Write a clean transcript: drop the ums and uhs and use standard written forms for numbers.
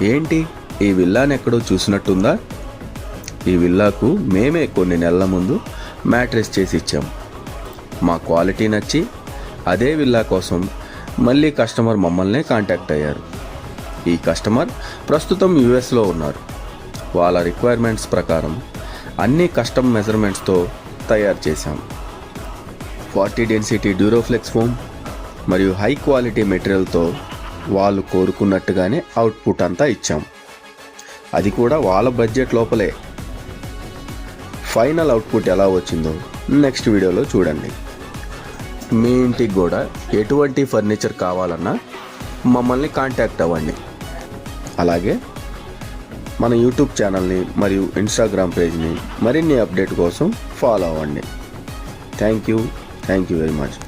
ఏంటి, ఈ విల్లాని ఎక్కడో చూసినట్టుందా? ఈ విల్లాకు మేమే కొన్ని నెలల ముందు మ్యాట్రెస్ చేసి ఇచ్చాం. మా క్వాలిటీ నచ్చి అదే విల్లా కోసం మళ్ళీ కస్టమర్ మమ్మల్నే కాంటాక్ట్ అయ్యారు. ఈ కస్టమర్ ప్రస్తుతం యుఎస్లో ఉన్నారు. వాళ్ళ రిక్వైర్మెంట్స్ ప్రకారం అన్ని కస్టమ్ మెజర్మెంట్స్తో తయారు చేశాం. 40 డెన్సిటీ డ్యూరోఫ్లెక్స్ ఫోమ్ మరియు హై క్వాలిటీ మెటీరియల్తో వాళ్ళు కోరుకున్నట్టుగానే అవుట్పుట్ అంతా ఇచ్చాం. అది కూడా వాళ్ళ బడ్జెట్ లోపలే. ఫైనల్ అవుట్పుట్ ఎలా వచ్చిందో నెక్స్ట్ వీడియోలో చూడండి. మీ ఇంటికి కూడా ఎటువంటి ఫర్నిచర్ కావాలన్నా మమ్మల్ని కాంటాక్ట్ అవ్వండి. అలాగే మన యూట్యూబ్ ఛానల్ని మరియు ఇన్స్టాగ్రామ్ పేజ్ని మరిన్ని అప్డేట్ కోసం ఫాలో అవ్వండి. Thank you very much.